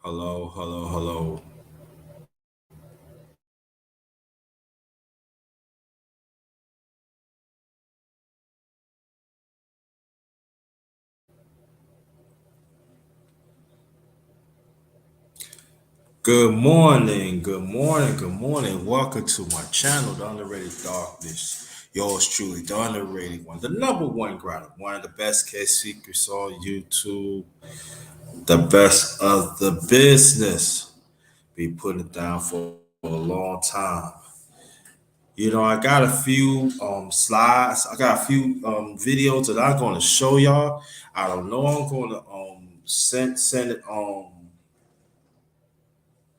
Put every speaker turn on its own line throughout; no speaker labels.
Hello, hello, hello. Good morning, good morning, good morning. Welcome to my channel, The Underrated Darkness. Yours truly, the underrated one, the number one grinder, one of the best case secrets on YouTube, the best of the business. Be putting it down for a long time. I got a few slides. I got a few videos that I'm going to show y'all. I don't know. I'm going to send it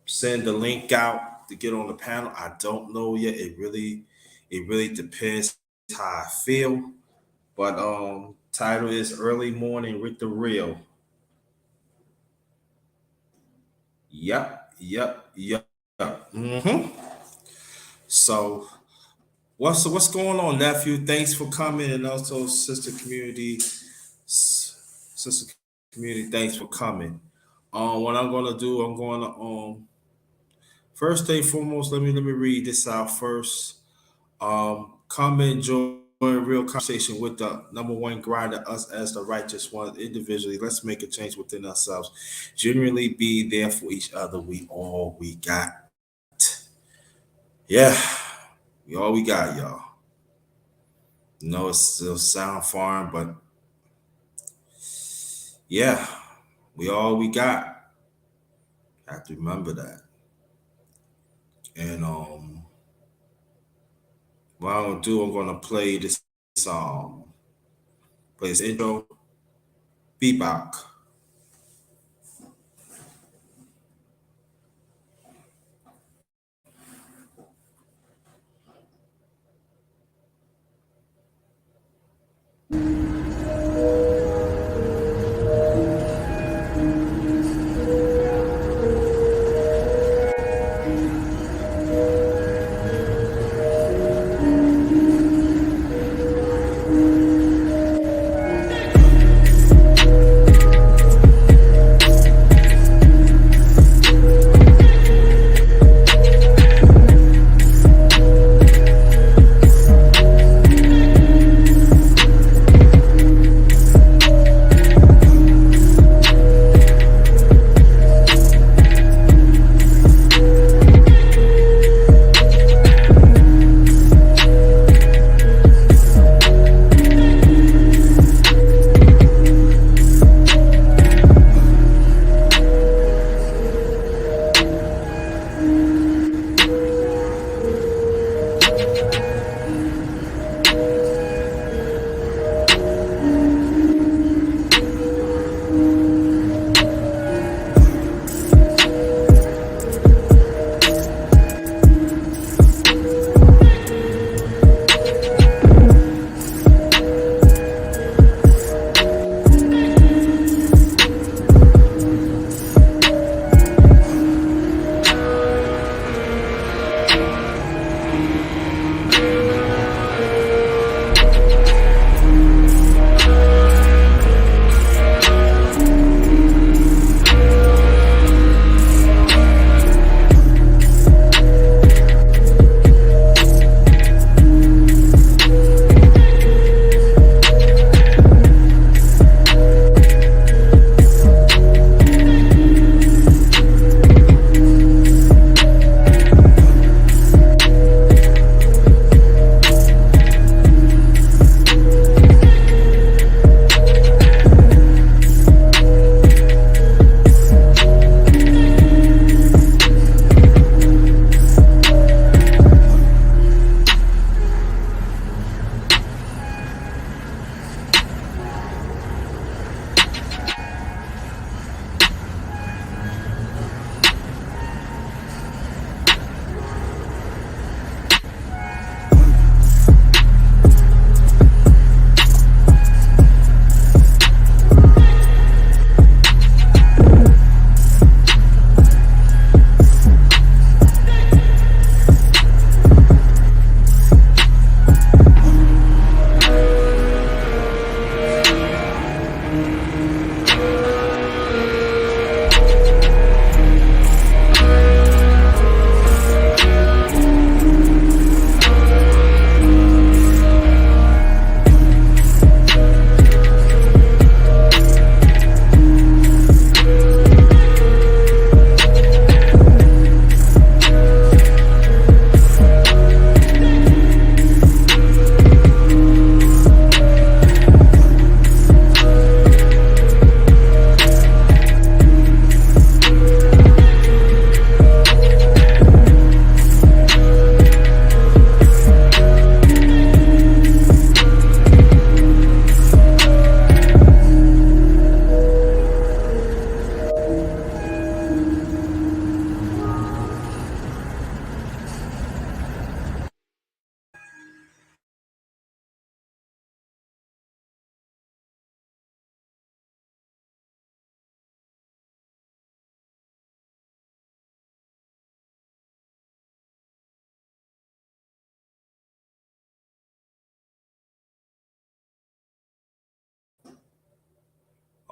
send the link out to get on the panel. I don't know yet. It really depends how I feel. But title is Early Morning with the Real. Yep. So what's going on, nephew? Thanks for coming, and also sister community. Thanks for coming. What I'm gonna do, I'm gonna first thing foremost, let me read this out first. Come and join a real conversation with the number one grinder, us as the righteous ones individually. Let's make a change within ourselves. Genuinely be there for each other. We all we got. Yeah, we all we got, y'all. No, it still sound foreign, but yeah, we all we got. Have to remember that. And what I'm gonna do, I'm gonna play this intro, bebop.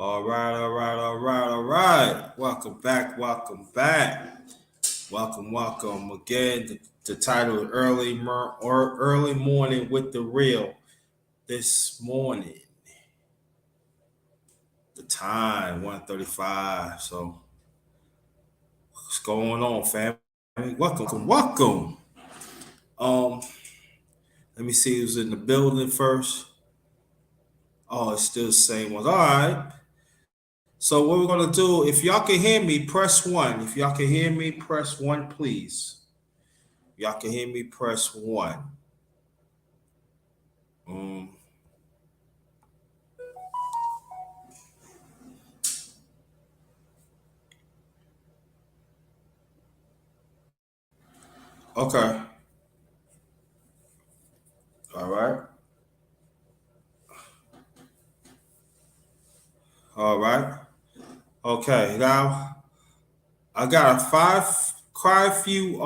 All right, all right, all right, all right. Welcome back, welcome back. Welcome, welcome again. The title is or Early Morning with the Real. This morning, the time 1:35. So what's going on, family? Welcome, welcome. Um, Let me see who's in the building first. Oh, it's still the same ones. All right. So what we're gonna do, if y'all can hear me, press one. If y'all can hear me, press one, please. Y'all can hear me, press one. Um, okay. All right. All right. Okay. Now I got quite a few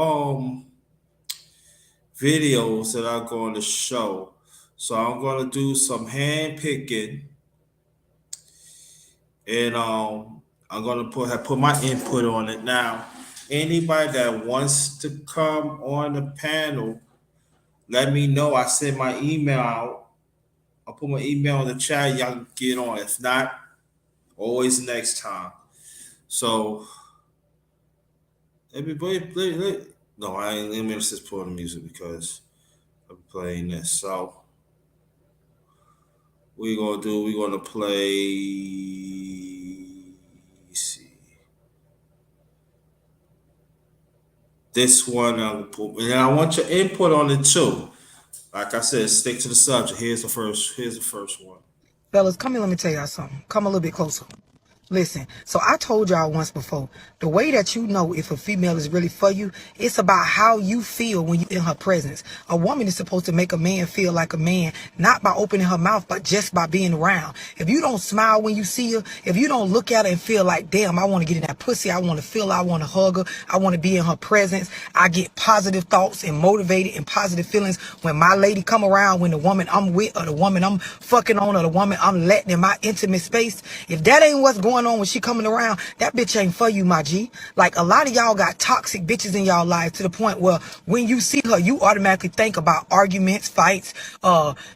videos that I'm going to show. So I'm going to do some hand picking, and I'm going to put my input on it. Now, anybody that wants to come on the panel, let me know. I send my email out. I'll put my email in the chat. Y'all can get on. If not, always next time. So no, I ain't. Let me just put on the music because I'm playing this. So we're gonna play. Let's see this one. And I want your input on it too. Like I said, stick to the subject. Here's the first one.
Fellas, come here, let me tell y'all something. Come a little bit closer. Listen, so I told y'all once before, the way that you know if a female is really for you, it's about how you feel when you in her presence. A woman is supposed to make a man feel like a man, not by opening her mouth, but just by being around. If you don't smile when you see her, if you don't look at her and feel like, damn, I want to get in that pussy, I want to feel her, I want to hug her, I want to be in her presence, I get positive thoughts and motivated and positive feelings when my lady come around, when the woman I'm with or the woman I'm fucking on or the woman I'm letting in my intimate space. If that ain't what's going on when she coming around, that bitch ain't for you, my G. Like, a lot of y'all got toxic bitches in y'all life to the point where when you see her, you automatically think about arguments, fights,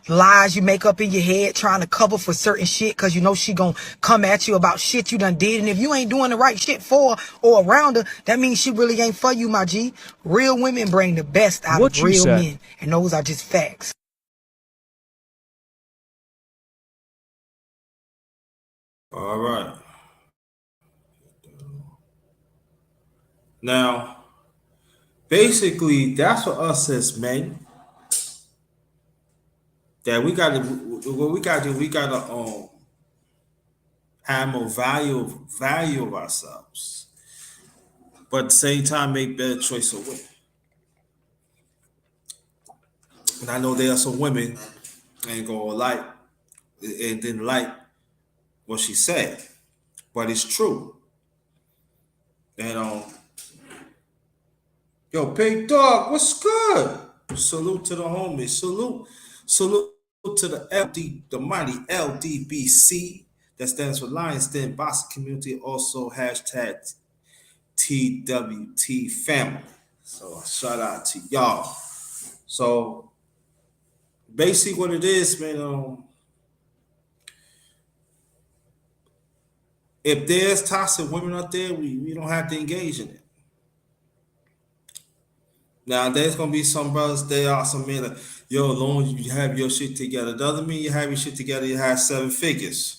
lies you make up in your head trying to cover for certain shit because you know she gonna come at you about shit you done did. And if you ain't doing the right shit for her or around her, that means she really ain't for you, my G. Real women bring the best out of
What you
real
said.
men, and those are just facts.
All right. Now, basically, that's for us as men. That we got to what we got to do. We got to have more value of ourselves, but at the same time make better choice of women. And I know there are some women ain't gonna like and didn't like what she said, but it's true. And yo, Big Dog, what's good? Salute to the homies. Salute to the the mighty LDBC. That stands for Lions Den Boston Community. Also hashtag TWT family. So shout out to y'all. So basically, what it is, man. If there's toxic women out there, we don't have to engage in it. Now there's gonna be some brothers. There are some men like, yo, as long as you have your shit together, doesn't mean you have your shit together. You have seven figures.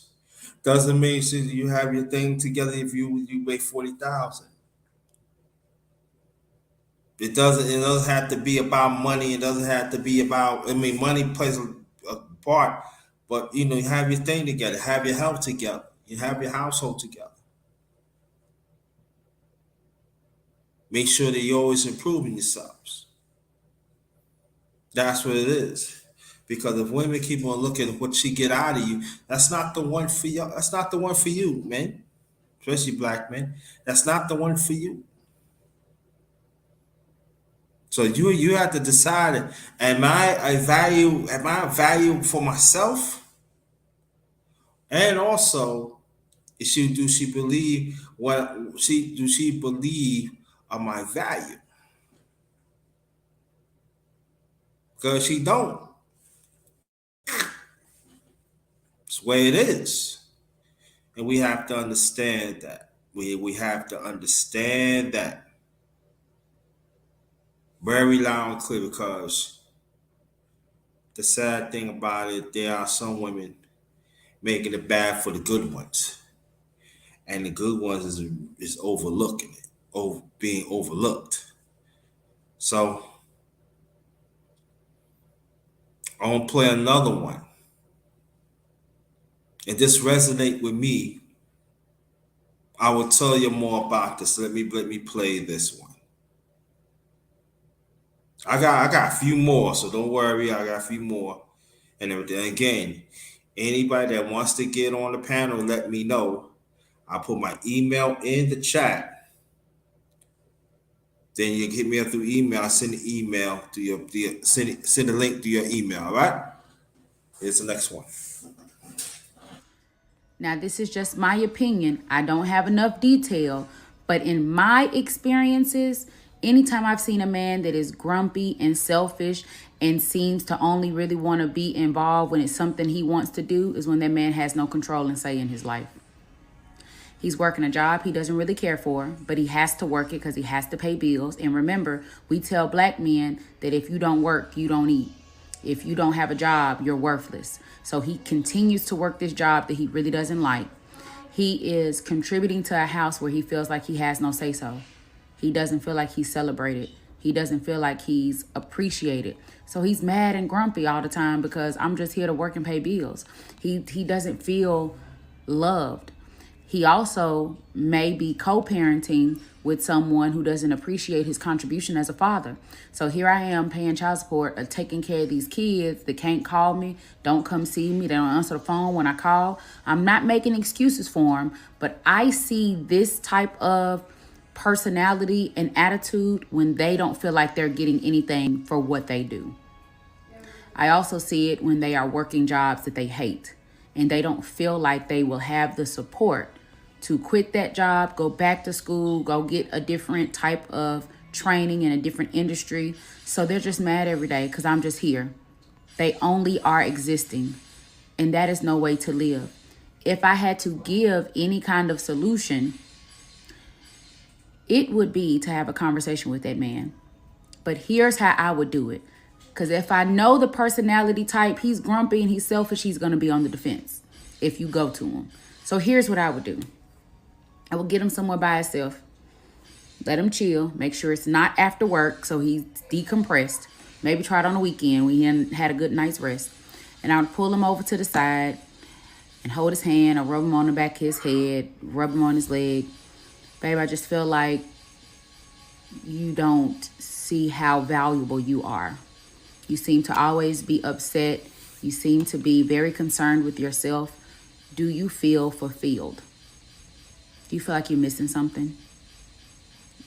Doesn't mean you have your thing together if you weigh 40,000. It doesn't have to be about money. It doesn't have to be about. I mean, money plays a part, but you know, you have your thing together. Have your health together. You have your household together. Make sure that you're always improving yourselves. That's what it is. Because if women keep on looking at what she get out of you, that's not the one for you. That's not the one for you, man. Especially black men. That's not the one for you. So you have to decide: am I a value for myself, and also Do she believe what she do? She believe of my value? Because she don't. It's the way it is, and we have to understand that. We have to understand that very loud and clear. Because the sad thing about it, there are some women making it bad for the good ones, and the good ones is overlooking it, over being overlooked. So I'm gonna play another one, and this resonate with me. I will tell you more about this. Let me play this one. I got a few more, so don't worry. I got a few more, and everything. Again, anybody that wants to get on the panel, let me know. I'll put my email in the chat. Then you hit me up through email. I send the email to send a link to your email. All right. Here's the next one.
Now, this is just my opinion. I don't have enough detail, but in my experiences, anytime I've seen a man that is grumpy and selfish and seems to only really want to be involved when it's something he wants to do, is when that man has no control and say in his life. He's working a job he doesn't really care for, but he has to work it because he has to pay bills. And remember, we tell black men that if you don't work, you don't eat. If you don't have a job, you're worthless. So he continues to work this job that he really doesn't like. He is contributing to a house where he feels like he has no say so. He doesn't feel like he's celebrated. He doesn't feel like he's appreciated. So he's mad and grumpy all the time because I'm just here to work and pay bills. He doesn't feel loved. He also may be co-parenting with someone who doesn't appreciate his contribution as a father. So here I am paying child support, taking care of these kids that can't call me, don't come see me, they don't answer the phone when I call. I'm not making excuses for them, but I see this type of personality and attitude when they don't feel like they're getting anything for what they do. I also see it when they are working jobs that they hate and they don't feel like they will have the support to quit that job, go back to school, go get a different type of training in a different industry. So they're just mad every day because I'm just here. They only are existing, and that is no way to live. If I had to give any kind of solution, it would be to have a conversation with that man. But here's how I would do it. Because if I know the personality type, he's grumpy and he's selfish, he's going to be on the defense if you go to him. So here's what I would do. I would get him somewhere by himself. Let him chill. Make sure it's not after work so he's decompressed. Maybe try it on the weekend when he had a good night's rest. And I would pull him over to the side and hold his hand or rub him on the back of his head, rub him on his leg. Babe, I just feel like you don't see how valuable you are. You seem to always be upset. You seem to be very concerned with yourself. Do you feel fulfilled? Do you feel like you're missing something?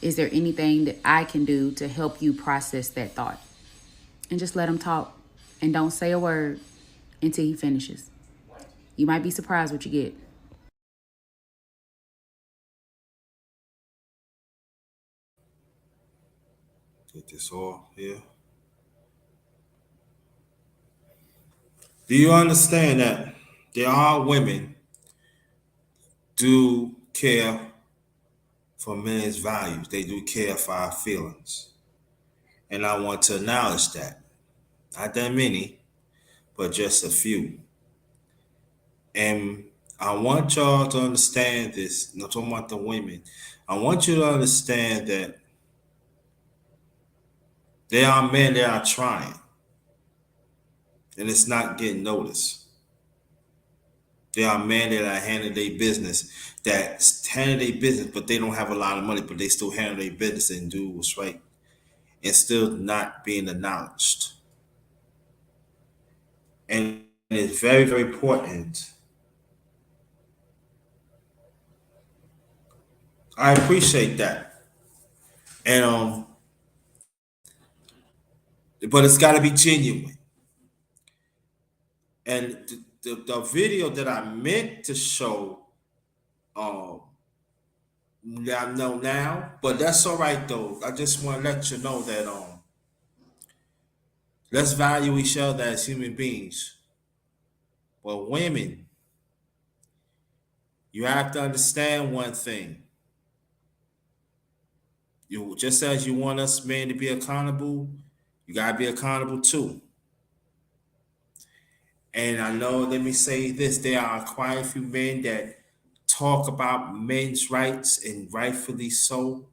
Is there anything that I can do to help you process that thought? And just let him talk. And don't say a word until he finishes. You might be surprised what you get.
Get this all here. Do you understand that there are women do care for men's values? They do care for our feelings. And I want to acknowledge that. Not that many, but just a few. And I want y'all to understand this. I'm talking about the women. I want you to understand that there are men that are trying, and it's not getting noticed. There are men that are handling their business, that handle their business, but they don't have a lot of money, but they still handle their business and do what's right, and still not being acknowledged. And it's very, very important. I appreciate that, and but it's got to be genuine. And the video that I meant to show Um, I know now, but that's all right though. I just want to let you know that let's value each other as human beings. But women, you have to understand one thing. You just as you want us men to be accountable, you gotta be accountable too. And I know, let me say this: there are quite a few men that talk about men's rights, and rightfully so.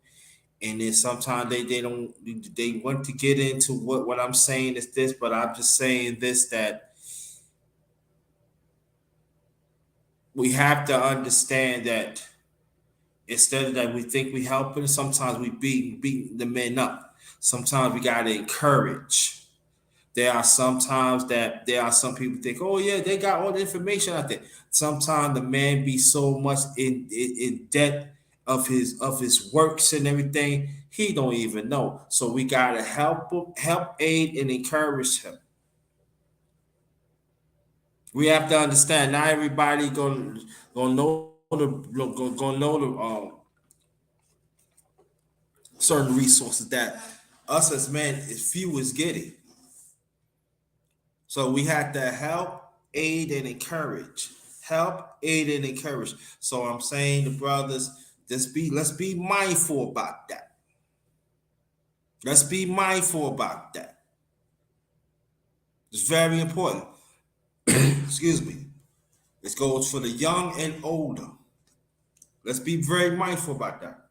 And then sometimes they don't, they want to get into what I'm saying is this, but I'm just saying this, that we have to understand that instead of that we think we helping, sometimes we beating the men up. Sometimes we gotta encourage. There are sometimes that there are some people think, oh yeah, they got all the information out there. Sometimes the man be so much in debt of his works and everything, he don't even know. So we gotta help him, help, aid, and encourage him. We have to understand not everybody gonna know gonna know the certain resources that us as men is few is getting. So we have to help, aid, and encourage. Help, aid, and encourage. So I'm saying the brothers, let's be mindful about that. Let's be mindful about that. It's very important. Excuse me. This goes for the young and older. Let's be very mindful about that.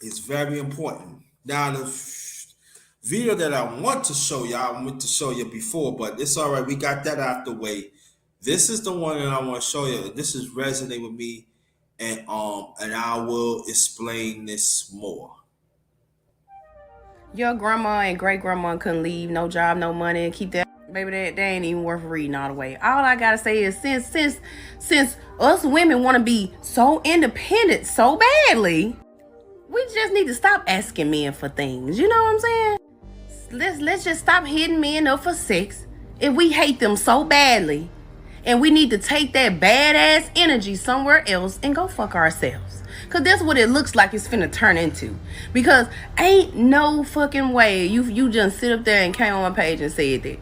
It's very important. Now the video that I want to show y'all, I meant to show you before, but it's all right. We got that out the way. This is the one that I want to show you. This is resonating with me, and I will explain this more.
Your grandma and great grandma couldn't leave, no job, no money, and keep that baby. That they ain't even worth reading all the way. All I gotta say is since us women want to be so independent so badly, we just need to stop asking men for things. You know what I'm saying? Let's just stop hitting men up for sex if we hate them so badly. And we need to take that badass energy somewhere else and go fuck ourselves. Cause that's what it looks like it's finna turn into. Because ain't no fucking way you just sit up there and came on my page and said that.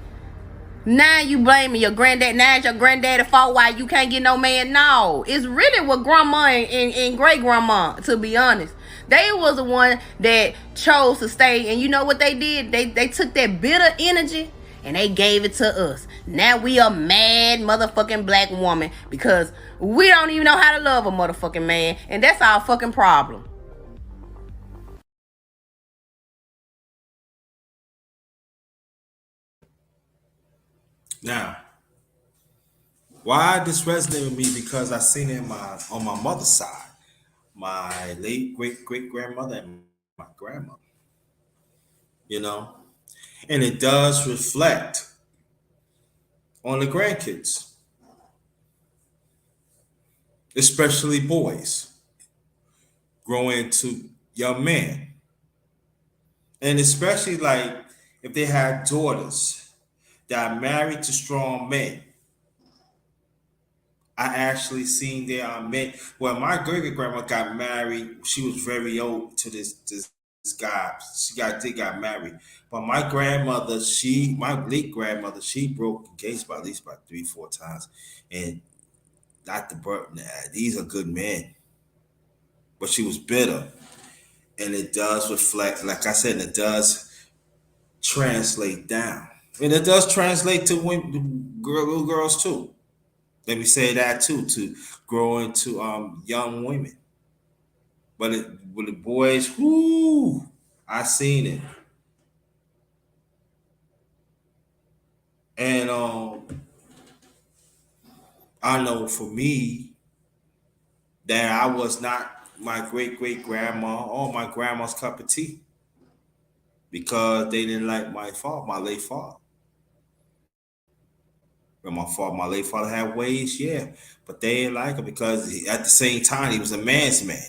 Now you blaming your granddad. Now it's your granddad's fault why you can't get no man. No, it's really what grandma and great grandma, to be honest. They was the one that chose to stay. And you know what they did? They took that bitter energy and they gave it to us. Now we a mad motherfucking black woman because we don't even know how to love a motherfucking man. And that's our fucking problem.
Now, why this resonated with me? Because I seen it in my on my mother's side, my late great grandmother and my grandmother. You know, and it does reflect on the grandkids, especially boys growing into young men. And especially like if they had daughters that are married to strong men. I actually seen there are men. Well, my great grandma got married. She was very old to this guy. They got married. But my grandmother, my late grandmother, she broke engagement at least about 3, 4 times. And not the birth. Nah, these are good men. But she was bitter. And it does reflect, like I said, it does translate down. And it does translate to women, little girls too. Let me say that too, to grow into young women. But with the boys, whoo, I seen it. And I know for me that I was not my great grandma or my grandma's cup of tea because they didn't like my late father. When my late father had ways, yeah, but they didn't like him because at the same time he was a man's man.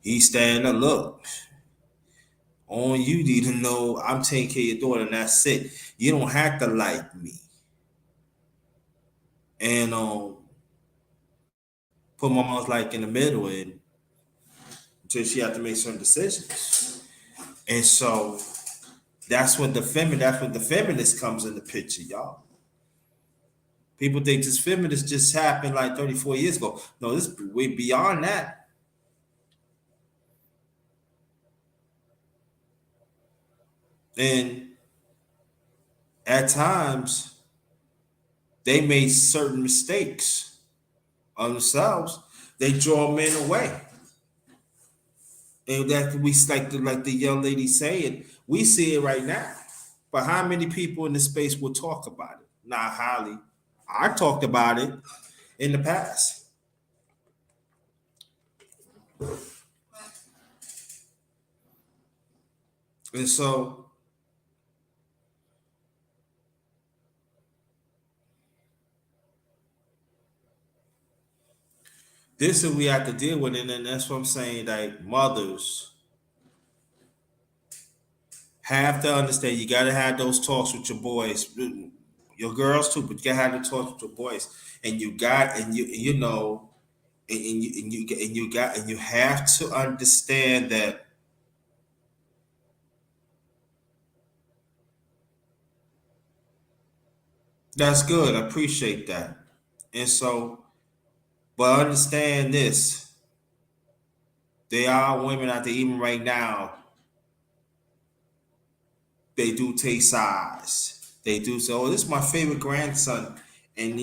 He stand up, look, all you need to know, I'm taking care of your daughter, and that's it. You don't have to like me. And put my mom's like in the middle and until she had to make certain decisions. And so that's when the feminist comes in the picture, y'all. People think this feminist just happened like 34 years ago. No, this way beyond that. And at times they made certain mistakes on themselves. They draw men away. And that we like the young lady saying, we see it right now. But how many people in the space will talk about it? Not highly. I talked about it in the past. And so this is what we have to deal with it, and that's what I'm saying. Like mothers have to understand you gotta have those talks with your boys, your girls too, but you gotta have the talks with your boys. And you got and you know and you have to understand that that's good. I appreciate that. And so, but understand this. There are women out there, even right now, they do take sides. They do say, "Oh, this is my favorite grandson," and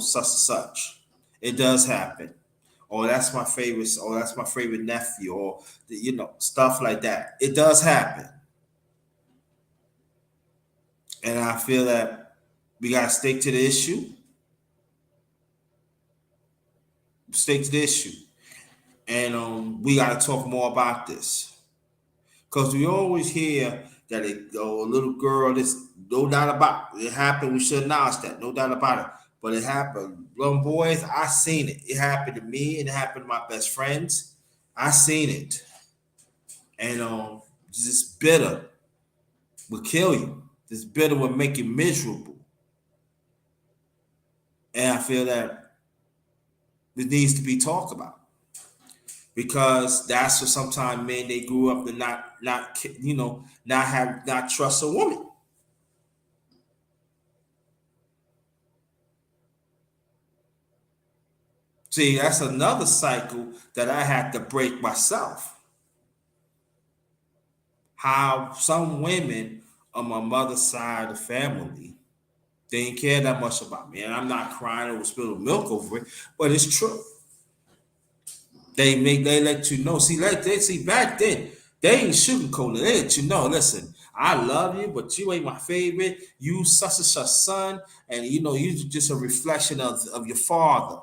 such and such. It does happen. Or that's my favorite. Or that's my favorite nephew. Or stuff like that. It does happen, and I feel that we gotta stick to the issue. Stick to the issue, and we gotta talk more about this. Because we always hear that a little girl, this no doubt about it, happened. We should acknowledge that, no doubt about it. But it happened. Young boys, I seen it. It happened to me, and it happened to my best friends. I seen it. And this bitter will kill you. This bitter will make you miserable. And I feel that it needs to be talked about. Because that's what sometimes men they grew up to not trust a woman. See, that's another cycle that I had to break myself. How some women on my mother's side of the family, they didn't care that much about me. And I'm not crying over spilled milk over it, but it's true. They let you know. See back then, they ain't sugarcoating it. They let you know, listen, I love you, but you ain't my favorite. You such and such son, and you just a reflection of your father.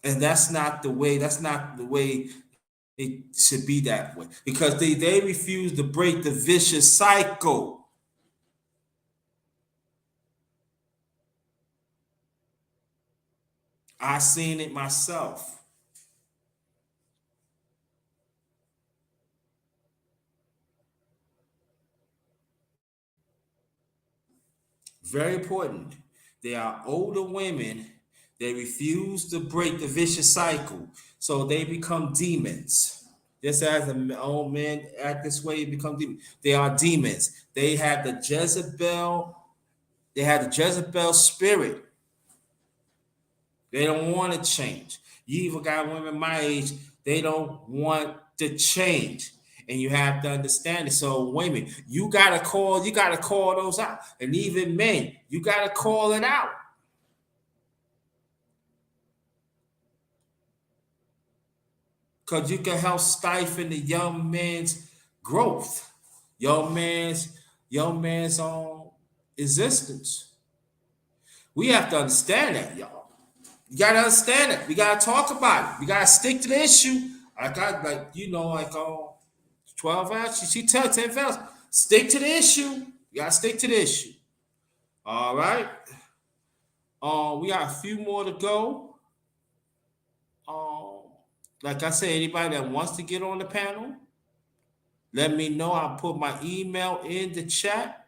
And that's not the way it should be that way. Because they refuse to break the vicious cycle. I seen it myself. Very important. There are older women that refuse to break the vicious cycle. So they become demons. Just as the old men act this way, become demons. They are demons. They have the Jezebel spirit. They don't want to change. You even got women my age, they don't want to change. And you have to understand it. So women, you gotta call those out. And even men, you gotta call it out. Because you can help stifle the young man's growth, young man's existence. We have to understand that, y'all. You gotta understand it. We gotta talk about it. We gotta stick to the issue. Like 12 ounces. She tell 10 ounces. Stick to the issue. You gotta stick to the issue. All right. We got a few more to go. Um, like I said, anybody that wants to get on the panel, let me know. I'll put my email in the chat.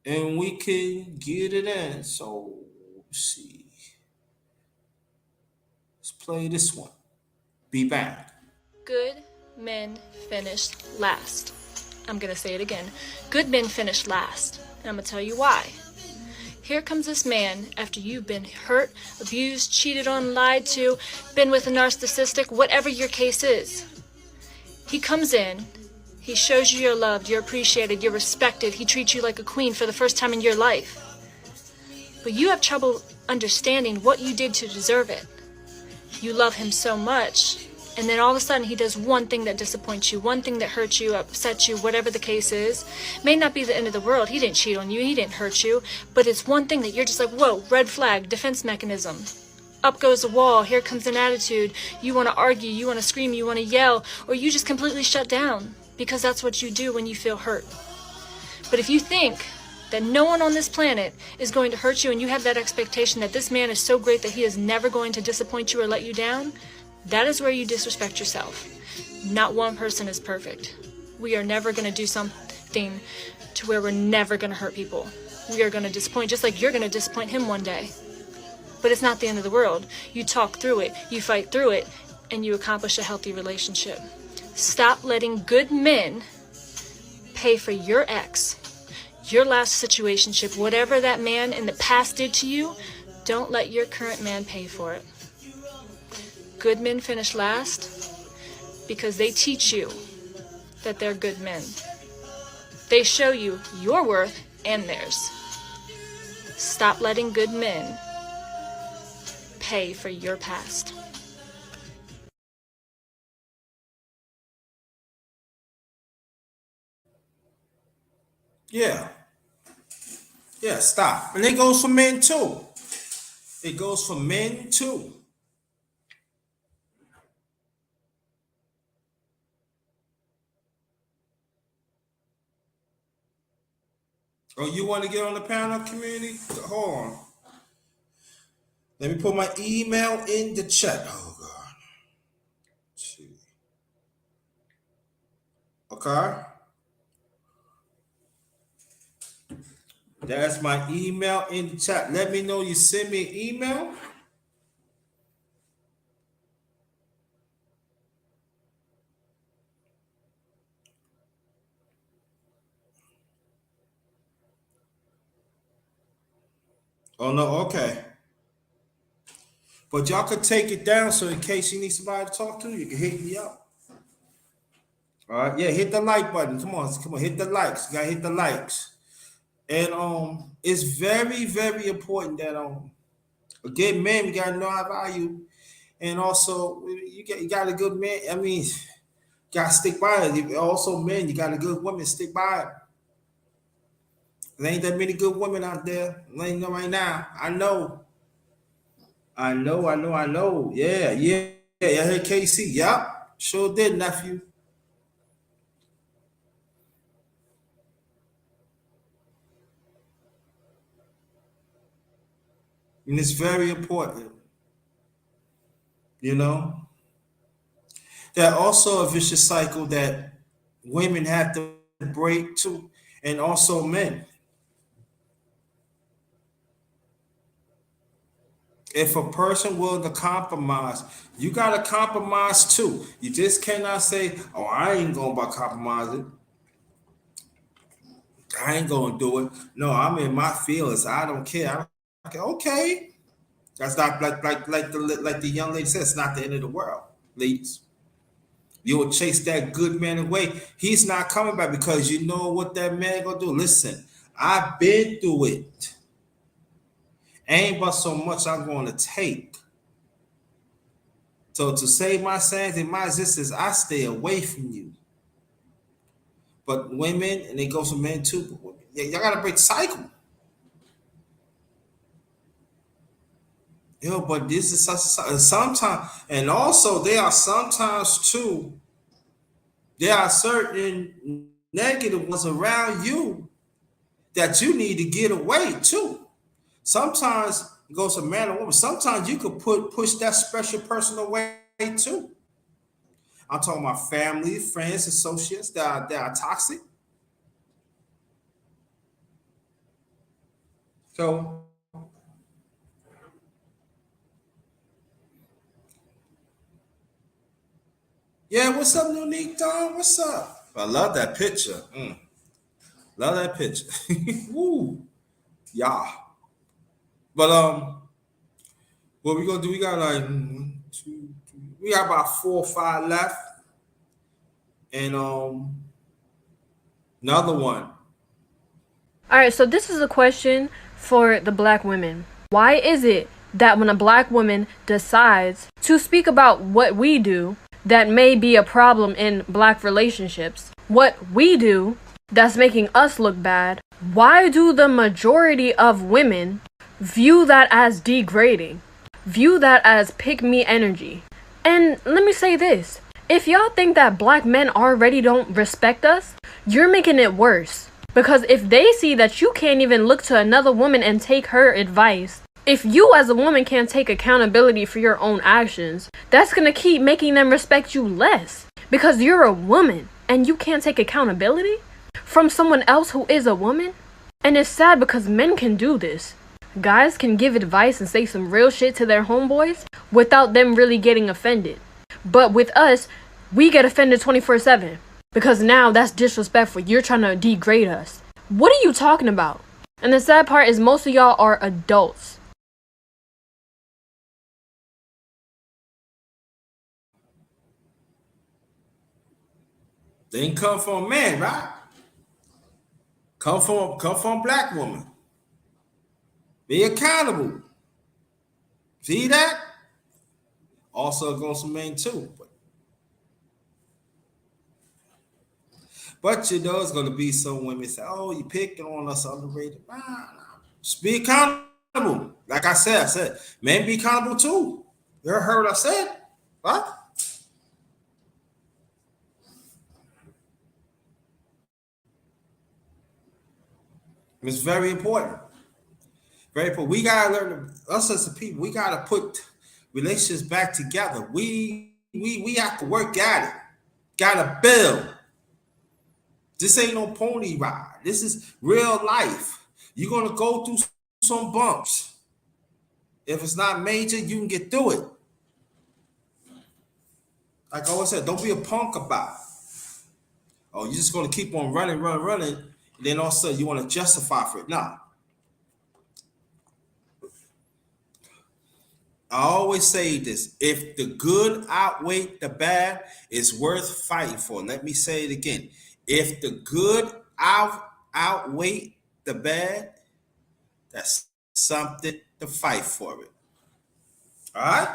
and we can get it in. So, let's see. Let's play this one. Be back.
Good men finish last. I'm gonna say it again. Good men finish last. And I'm gonna tell you why. Here comes this man after you've been hurt, abused, cheated on, lied to, been with a narcissistic, whatever your case is. He comes in, he shows you you're loved, you're appreciated, you're respected, he treats you like a queen for the first time in your life. But you have trouble understanding what you did to deserve it. You love him so much, and then all of a sudden he does one thing that disappoints you, one thing that hurts you, upsets you, whatever the case is. May not be the end of the world. He didn't cheat on you, he didn't hurt you, but it's one thing that you're just like, whoa, red flag, defense mechanism. Up goes the wall, here comes an attitude. You want to argue, you want to scream, you want to yell, or you just completely shut down, because that's what you do when you feel hurt. But if you think that no one on this planet is going to hurt you, and you have that expectation that this man is so great that he is never going to disappoint you or let you down, that is where you disrespect yourself. Not one person is perfect. We are never going to do something to where we're never going to hurt people. We are going to disappoint, just like you're going to disappoint him one day. But it's not the end of the world. You talk through it, you fight through it, and you accomplish a healthy relationship. Stop letting good men pay for your ex, your last situationship, whatever that man in the past did to you. Don't let your current man pay for it. Good men finish last because they teach you that they're good men. They show you your worth and theirs. Stop letting good men pay for your past.
Yeah. Yeah, stop. And it goes for men too. It goes for men too. Oh, you want to get on the panel, community? Hold on. Let me put my email in the chat. Oh God. Let's see. Okay. That's my email in the chat. Let me know you send me an email. Oh no, okay. But y'all could take it down so in case you need somebody to talk to, you can hit me up. All right, yeah, hit the like button. Come on, hit the likes. You gotta hit the likes. And it's very, very important that again, man, we gotta know our value. And also you got a good man. I mean, gotta stick by it. Also, men, you got a good woman, stick by it. There ain't that many good women out there. Ain't no right now. I know. I know. Yeah, yeah. Yeah, I heard KC. Yup. Sure did, nephew. And it's very important, you know. That also a vicious cycle that women have to break too, and also men. If a person willing to compromise, you gotta compromise too. You just cannot say, "Oh, I ain't going to compromise it. I ain't gonna do it." No, I'm in my feelings. I don't care. Okay, that's not like the young lady said. It's not the end of the world, ladies. You'll chase that good man away. He's not coming back because you know what that man gonna do. Listen, I've been through it. Ain't but so much I'm going to take. So to save my sanity, my existence, I stay away from you. But women, and it goes for men too. But women, yeah, y'all gotta break the cycle. Yo, but this is sometimes, and also there are sometimes too. There are certain negative ones around you that you need to get away too. Sometimes it goes to man or woman. Sometimes you could push that special person away too. I'm talking about family, friends, associates that are toxic. So yeah, what's up, Unique Don? What's up? I love that picture. Love that picture. Woo. Yeah. But what we gonna do? We got like one, two, three. We got about 4 or 5 left, and another one.
All right, so this is a question for the black women. Why is it that when a black woman decides to speak about what we do that may be a problem in black relationships, what we do that's making us look bad, why do the majority of women view that as degrading? View that as pick me energy? And let me say this. If y'all think that black men already don't respect us, you're making it worse. Because if they see that you can't even look to another woman and take her advice, if you as a woman can't take accountability for your own actions, that's gonna keep making them respect you less. Because you're a woman and you can't take accountability from someone else who is a woman. And it's sad because men can do this. Guys can give advice and say some real shit to their homeboys without them really getting offended. But with us, we get offended 24/7. Because now that's disrespectful. You're trying to degrade us. What are you talking about? And the sad part is most of y'all are adults.
They ain't come from a man, right? Come from a black woman. Be accountable. See that? Also goes some men too. But you know, it's gonna be some women say, "Oh, you picking on us, underrated." Nah. Just be accountable. Like I said, men be accountable too. You heard what I said, right? It's very important. Very important. We gotta learn. Us as a people, we gotta put relationships back together. We have to work at it. Gotta build. This ain't no pony ride. This is real life. You're gonna go through some bumps. If it's not major, you can get through it. Like I always said, don't be a punk about it. Oh, you're just gonna keep on running, and then all of a sudden you want to justify for it. Nah. I always say this: if the good outweigh the bad, it's worth fighting for. Let me say it again: if the good outweigh the bad, that's something to fight for it. All right.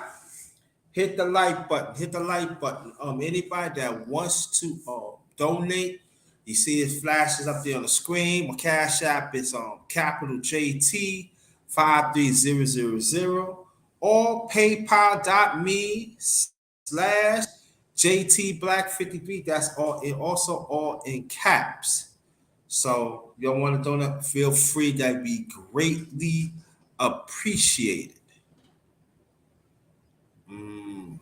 Hit the like button. Hit the like button. Anybody that wants to donate, you see it flashes up there on the screen. My cash app is capital JT 53000 or PayPal.me/JT Black 53. That's all. And also all in caps. So if y'all want to donate, feel free. That'd be greatly appreciated.
He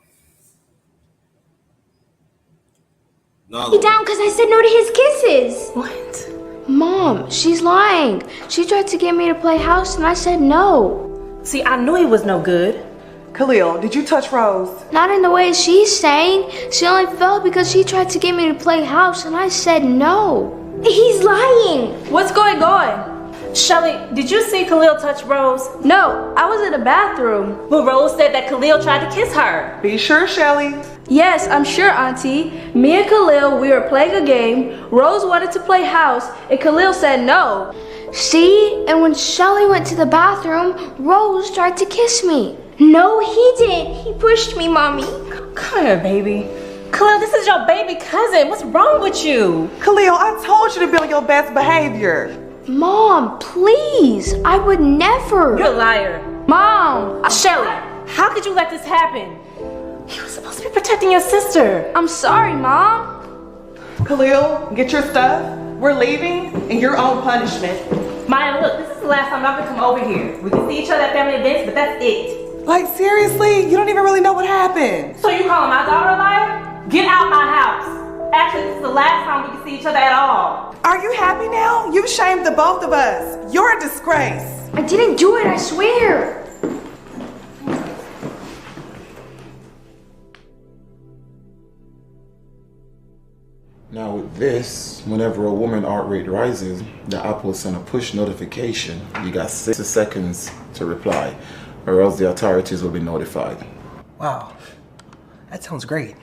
down because I said no to his kisses.
What?
Mom, she's lying. She tried to get me to play house and I said no.
See, I knew he was no good.
Khalil, did you touch Rose?
Not in the way she's saying. She only fell because she tried to get me to play house and I said no. He's lying.
What's going on? Shelly, did you see Khalil touch Rose?
No, I was in the bathroom.
Well, Rose said that Khalil tried to kiss her.
Be sure, Shelly.
Yes, I'm sure, Auntie. Me and Khalil, we were playing a game. Rose wanted to play house and Khalil said no. See? And when Shelly went to the bathroom, Rose tried to kiss me. No, he didn't. He pushed me, Mommy.
Come here, baby. Khalil, this is your baby cousin. What's wrong with you?
Khalil, I told you to be on your best behavior.
Mom, please. I would never.
You're a liar.
Mom.
Shelly, how could you let this happen? You were supposed to be protecting your sister.
I'm sorry, Mom.
Khalil, get your stuff. We're leaving, and your own punishment.
Maya, look, this is the last time y'all can come over here. We can see each other at family events, but that's it.
Like, seriously? You don't even really know what happened.
So you calling my daughter a liar? Get out my house. Actually, this is the last time we can see each other at all.
Are you happy now? You've shamed the both of us. You're a disgrace.
I didn't do it, I swear.
Now with this, whenever a woman heart rate rises, the app will send a push notification. You got 60 seconds to reply, or else the authorities will be notified.
Wow, that sounds great.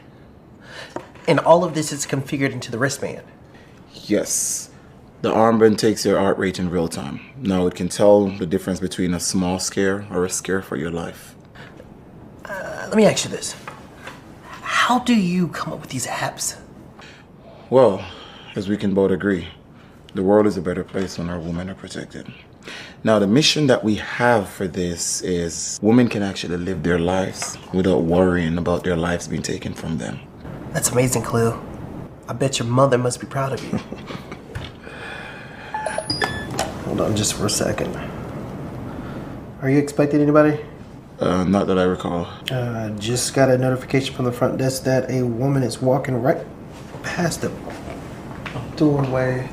And all of this is configured into the wristband.
Yes. The armband takes your heart rate in real time. Now it can tell the difference between a small scare or a scare for your life.
Let me ask you this. How do you come up with these apps?
Well, as we can both agree, the world is a better place when our women are protected. Now, the mission that we have for this is women can actually live their lives without worrying about their lives being taken from them.
That's amazing, Khalil. I bet your mother must be proud of you. Hold on just for a second. Are you expecting anybody?
Not that I recall.
Just got a notification from the front desk that a woman is walking right past the doorway.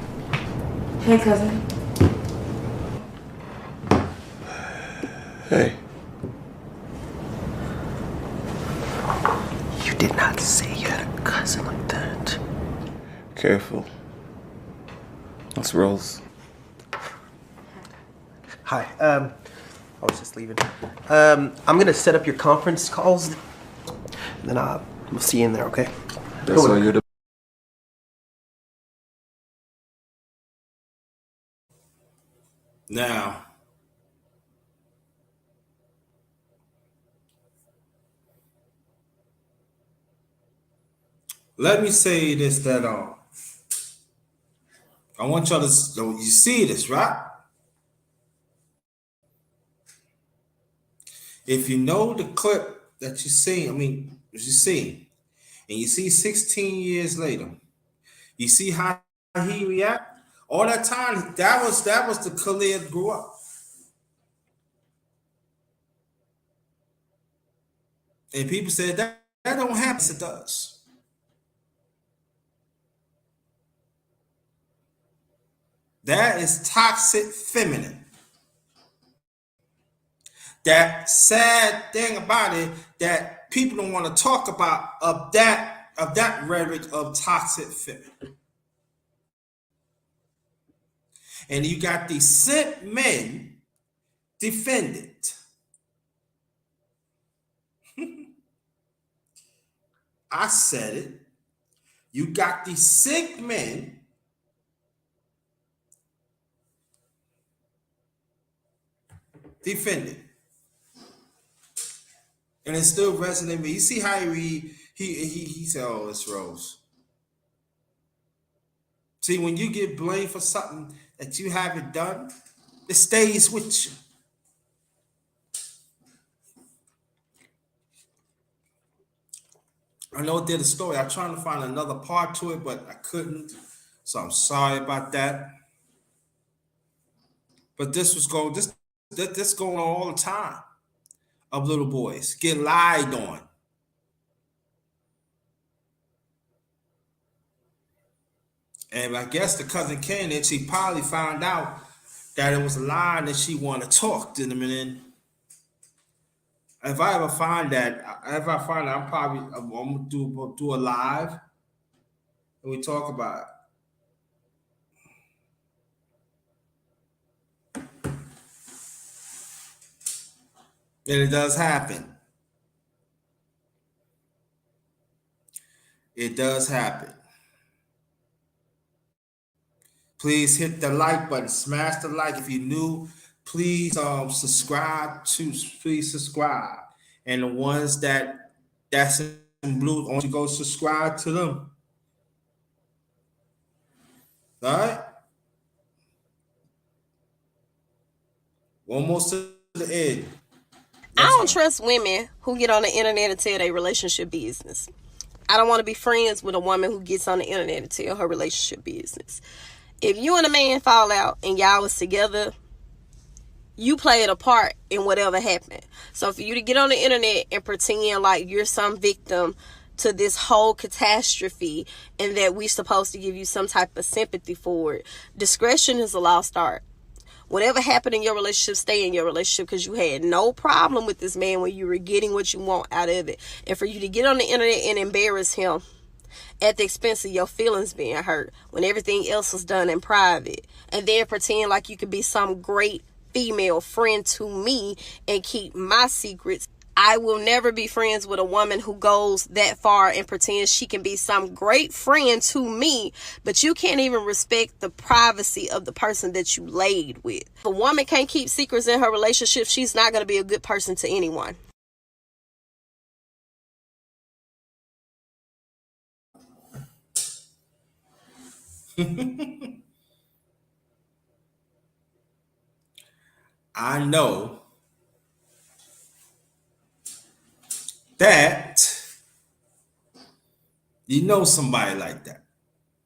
Hey, cousin.
Hey.
You did not say you had a cousin like that.
Careful. That's Rose.
Hi. I was just leaving. I'm gonna set up your conference calls, and then we'll see you in there, okay?
That's why you're the...
Now, let me say this, that I want y'all to, you see this, right? If you know the clip that you see, and you see 16 years later, you see how he react. All that time, that was the Khalid grew up. And people said that don't happen. It does. That is toxic feminine. That sad thing about it that people don't want to talk about of that rhetoric of toxic feminine. And you got these simp men defend it. I said it. You got these sick men defend it. And it still resonates with me. You see how he said, "Oh, it's Rose." See, when you get blamed for something that you haven't done, it stays with you. I know it did a story. I'm trying to find another part to it, but I couldn't. So I'm sorry about that. But this going on all the time of little boys get lied on. And I guess the cousin candidate, she probably found out that it was a lie and she wanted to talk to them. And then if I ever find that, I'm gonna do a live and we talk about it. And it does happen. It does happen. Please hit the like button, smash the like. If you're new, please subscribe. And the ones that's in blue, I want you to go subscribe to them. All right? Almost to the end.
I don't trust women who get on the internet and tell their relationship business. I don't want to be friends with a woman who gets on the internet and tell her relationship business. If you and a man fall out and y'all was together, you played a part in whatever happened. So for you to get on the internet and pretend like you're some victim to this whole catastrophe and that we're supposed to give you some type of sympathy for it, discretion is a lost art. Whatever happened in your relationship, stay in your relationship, because you had no problem with this man when you were getting what you want out of it. And for you to get on the internet and embarrass him at the expense of your feelings being hurt when everything else was done in private, and then pretend like you could be some great female friend to me and keep my secrets. I will never be friends with a woman who goes that far and pretends she can be some great friend to me, but you can't even respect the privacy of the person that you laid with. If a woman can't keep secrets in her relationship, she's not going to be a good person to anyone.
I know that you know somebody like that.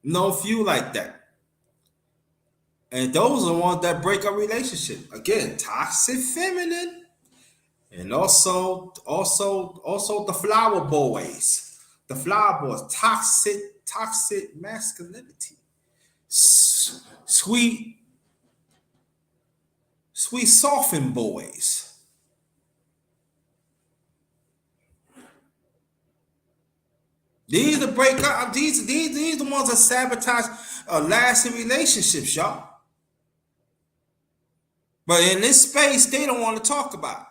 Know a few like that. And those are the ones that break a relationship. Again, toxic feminine. And also the flower boys. The flower boys, toxic masculinity. Sweet softened boys. These the break up. These the ones that sabotage lasting relationships, y'all. But in this space, they don't want to talk about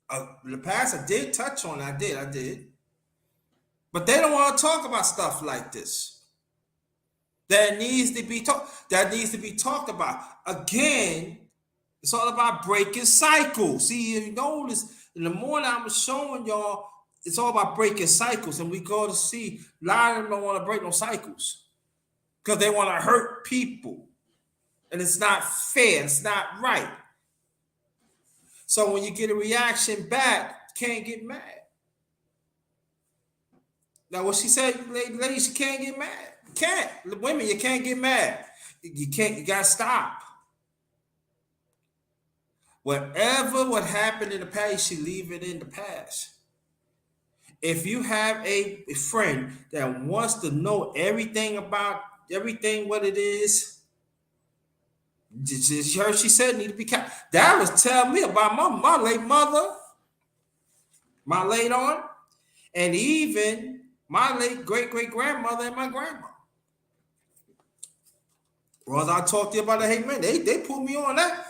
it. The past, I did touch on. I did. But they don't want to talk about stuff like this. That needs to be talked. That needs to be talked about. Again, it's all about breaking cycles. See, you notice in the morning I was showing y'all, it's all about breaking cycles, and we go to see a lot of them don't want to break no cycles because they want to hurt people, and it's not fair. It's not right. So when you get a reaction back, can't get mad. Now, what she said, ladies, you can't get mad. You can't. Women, you can't get mad. You can't. You gotta stop. Whatever what happened in the past, you leave it in the past. If you have a friend that wants to know everything about everything, what it is, just heard she said need to be careful. That was telling me about my late mother, my late aunt, and even my late great grandmother and my grandma. Well, I talked to you about the hey man, they put me on that.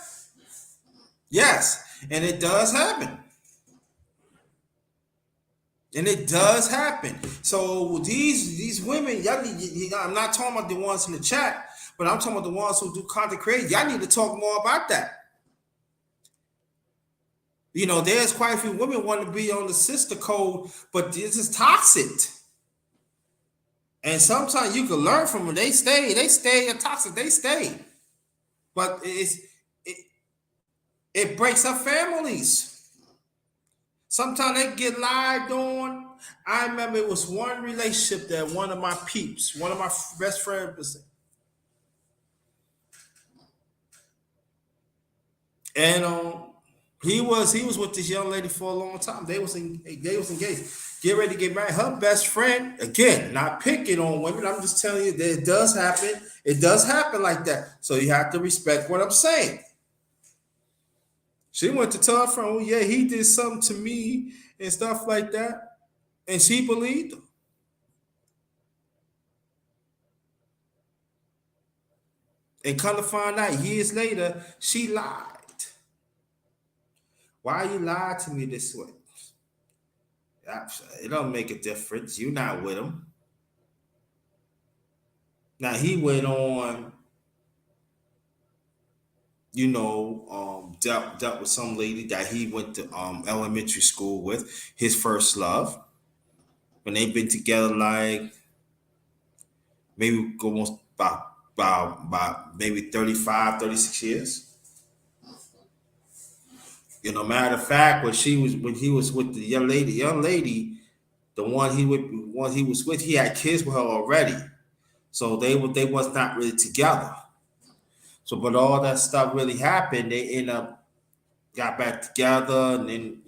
Yes, and it does happen. And it does happen. So these women, y'all need, I'm not talking about the ones in the chat, but I'm talking about the ones who do content creation. Y'all need to talk more about that. You know, there's quite a few women want to be on the sister code, but this is toxic. And sometimes you can learn from them. They stay toxic. They stay. But it breaks up families. Sometimes they get lied on. I remember it was one relationship that one of my peeps, one of my best friends was in. And he was with this young lady for a long time. They was engaged. Get ready to get married. Her best friend, again, not picking on women. I'm just telling you that it does happen. It does happen like that. So you have to respect what I'm saying. She went to tell her friend, oh yeah, he did something to me and stuff like that. And she believed him. And come to find out years later, she lied. Why you lied to me this way? It don't make a difference. You're not with him. Now he went on, dealt with some lady that he went to elementary school with, his first love. When they've been together like maybe almost about maybe 35, 36 years. Matter of fact, when he was with the young lady, the one he was with, he had kids with her already. So they was not really together. So, but all that stuff really happened. They end up got back together, and then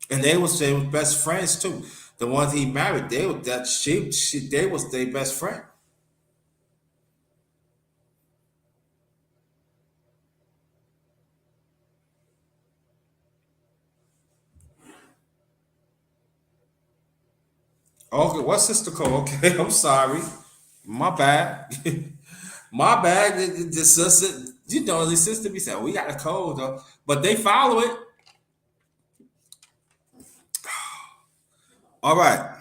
and they was best friends too. The ones he married, they was their best friend. Okay, what's Sister Cole? Okay, I'm sorry. My bad. My bad. The sister, the sister be saying, we got a code though. But they follow it. All right.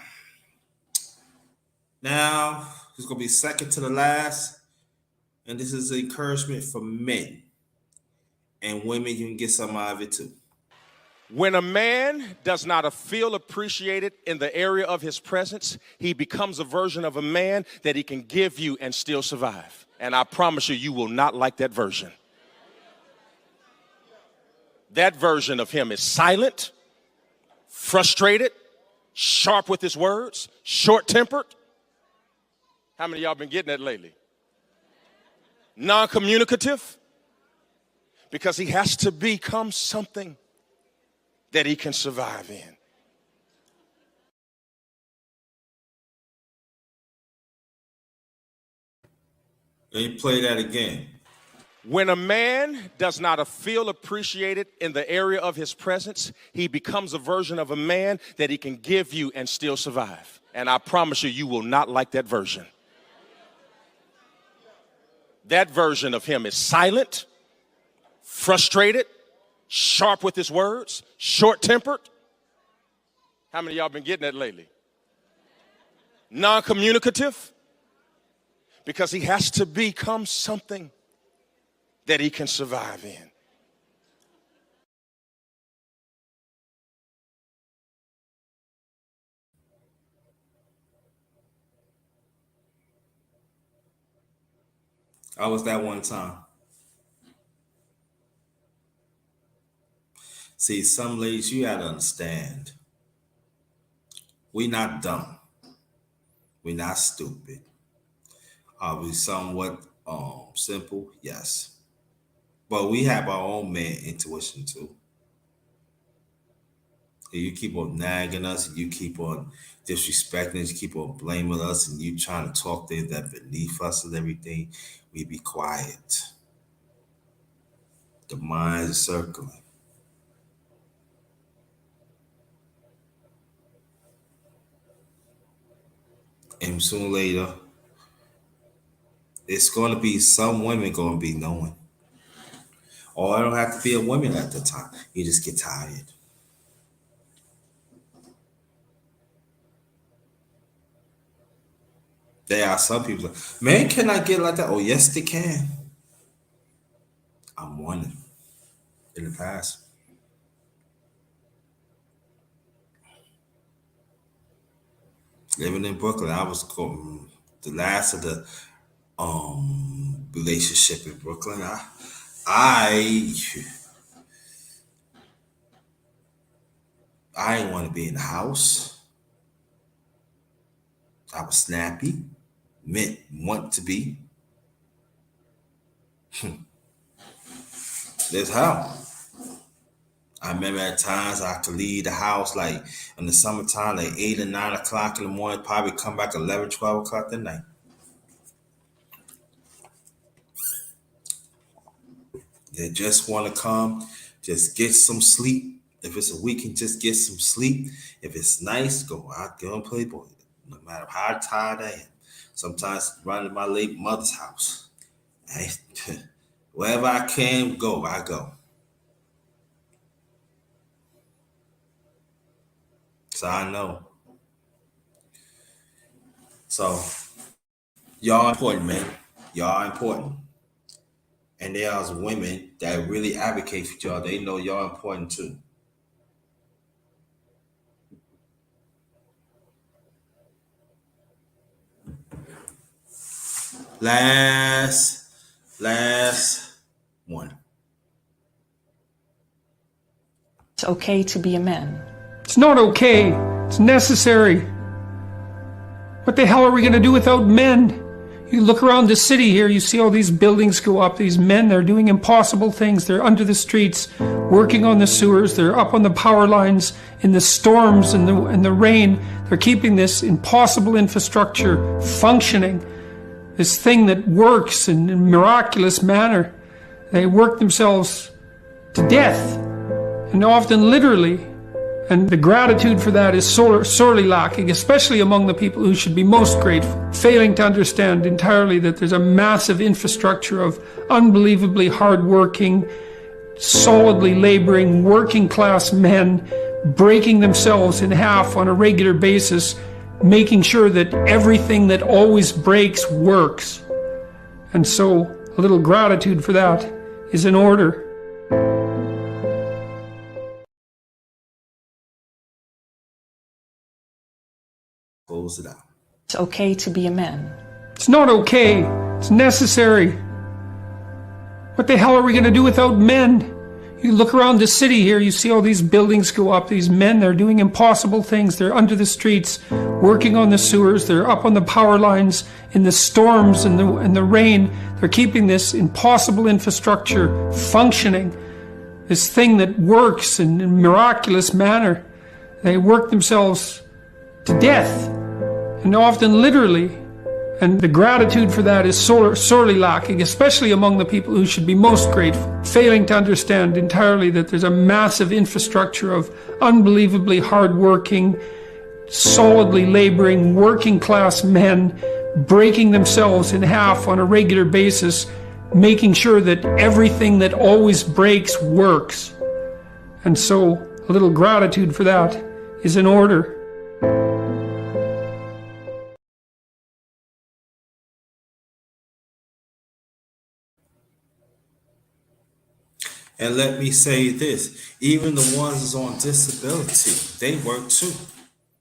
Now, it's going to be second to the last. And this is encouragement for men. And women, you can get some out of it too.
When a man does not feel appreciated in the area of his presence, he becomes a version of a man that he can give you and still survive. And I promise you, you will not like that version. That version of him is silent, frustrated, sharp with his words, short-tempered. How many of y'all been getting that lately? Non-communicative, because he has to become something that he can survive in.
Let me play that again.
When a man does not feel appreciated in the area of his presence, he becomes a version of a man that he can give you and still survive. And I promise you, you will not like that version. That version of him is silent, frustrated, sharp with his words, short-tempered. How many of y'all been getting that lately? Non-communicative, because he has to become something that he can survive in.
I was that one time. See, some ladies, you gotta understand. We not dumb. We not stupid. Are we somewhat simple? Yes. But we have our own man intuition too. And you keep on nagging us, and you keep on disrespecting us, you keep on blaming us, and you trying to talk things that beneath us and everything, we be quiet. The mind is circling. And sooner or later, it's going to be some women going to be knowing. Or I don't have to be a woman at the time. You just get tired. There are some people like, man, can I get like that? Oh, yes, they can. I'm one in the past. Living in Brooklyn, I was the last of the relationship in Brooklyn. I didn't want to be in the house. I was snappy, meant want to be. That's how. I remember at times I could leave the house like in the summertime, like 8 or 9 o'clock in the morning, probably come back 11, 12 o'clock at night. They just want to come, just get some sleep. If it's a weekend, just get some sleep. If it's nice, go out, go and play ball. No matter how tired I am. Sometimes run to my late mother's house. Wherever I can go, I go. So I know. So y'all important, man. Y'all important. And there's women that really advocate for y'all. They know y'all important too. Last one.
It's okay to be a man.
It's not okay. It's necessary. What the hell are we going to do without men? You look around the city here, you see all these buildings go up. These men, they're doing impossible things. They're under the streets, working on the sewers. They're up on the power lines in the storms and the rain. They're keeping this impossible infrastructure functioning. This thing that works in a miraculous manner. They work themselves to death, and often literally. And the gratitude for that is sorely lacking, especially among the people who should be most grateful, failing to understand entirely that there's a massive infrastructure of unbelievably hardworking, solidly laboring, working class men breaking themselves in half on a regular basis, making sure that everything that always breaks works. And so a little gratitude for that is in order.
Close it out.
It's okay to be a man.
It's not okay. It's necessary. What the hell are we going to do without men? You look around the city here, you see all these buildings go up, these men, they're doing impossible things. They're under the streets, working on the sewers, they're up on the power lines, in the storms and the rain. They're keeping this impossible infrastructure functioning, this thing that works in a miraculous manner. They work themselves to death, and often literally. And the gratitude for that is sorely lacking, especially among the people who should be most grateful, failing to understand entirely that there's a massive infrastructure of unbelievably hardworking, solidly laboring, working class men breaking themselves in half on a regular basis, making sure that everything that always breaks works. And so a little gratitude for that is in order.
And let me say this, even the ones that's on disability, they work too.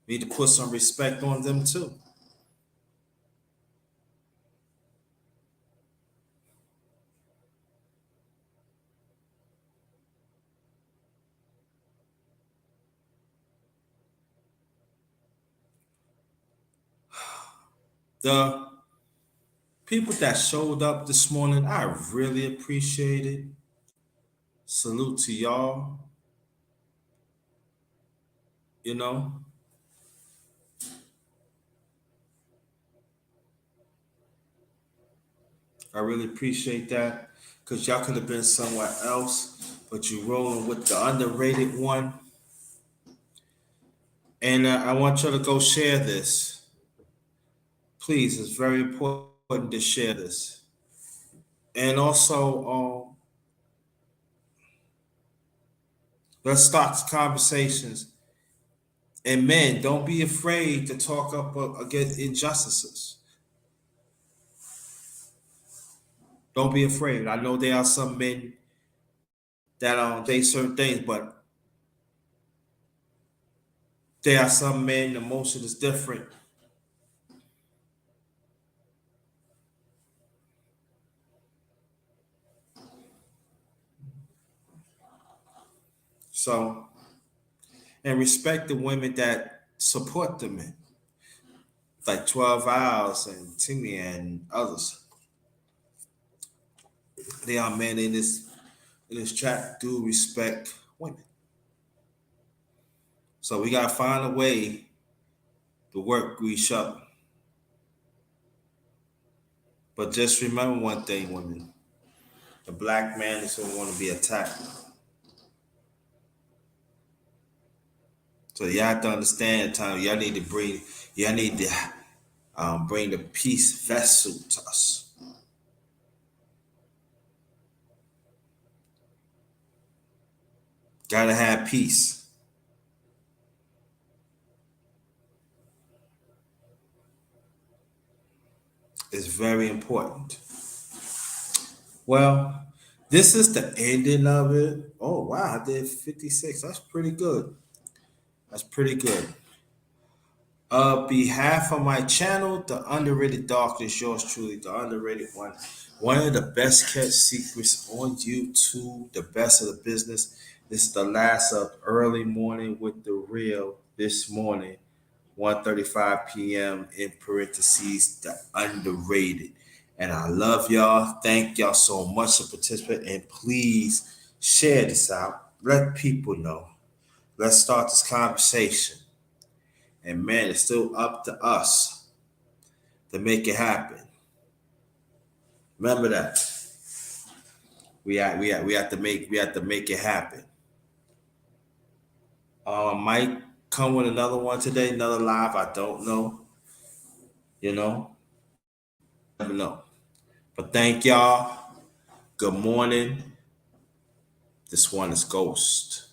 We need to put some respect on them too. The people that showed up this morning, I really appreciate it. Salute to y'all. You know, I really appreciate that because y'all could have been somewhere else, but you rolling with the underrated one. And I want you to go share this. Please, it's very important to share this. And also, let's start conversations. And men, don't be afraid to talk up against injustices. Don't be afraid. I know there are some men that they certain things, but there are some men, the emotion is different. So, and respect the women that support the men, like 12 Hours and Timmy and others. They are men in this chat do respect women. So we gotta find a way to work each other. But just remember one thing, women. The black man is gonna want to be attacked. So you have to understand the time y'all need to bring the peace vessel to us. Gotta have peace. It's very important. Well, this is the ending of it. Oh wow, I did 56. That's pretty good. That's pretty good. Behalf of my channel, The Underrated Darkness, yours truly, the underrated one. One of the best kept secrets on YouTube, the best of the business. This is the last of early morning with the real this morning, 1:35 p.m. in parentheses, the underrated. And I love y'all. Thank y'all so much for participating. And please share this out. Let people know. Let's start this conversation. And man, it's still up to us to make it happen. Remember that. We have to make it happen. Might come with another one today, another live. I don't know. You know, never know. But thank y'all. Good morning. This one is Ghost.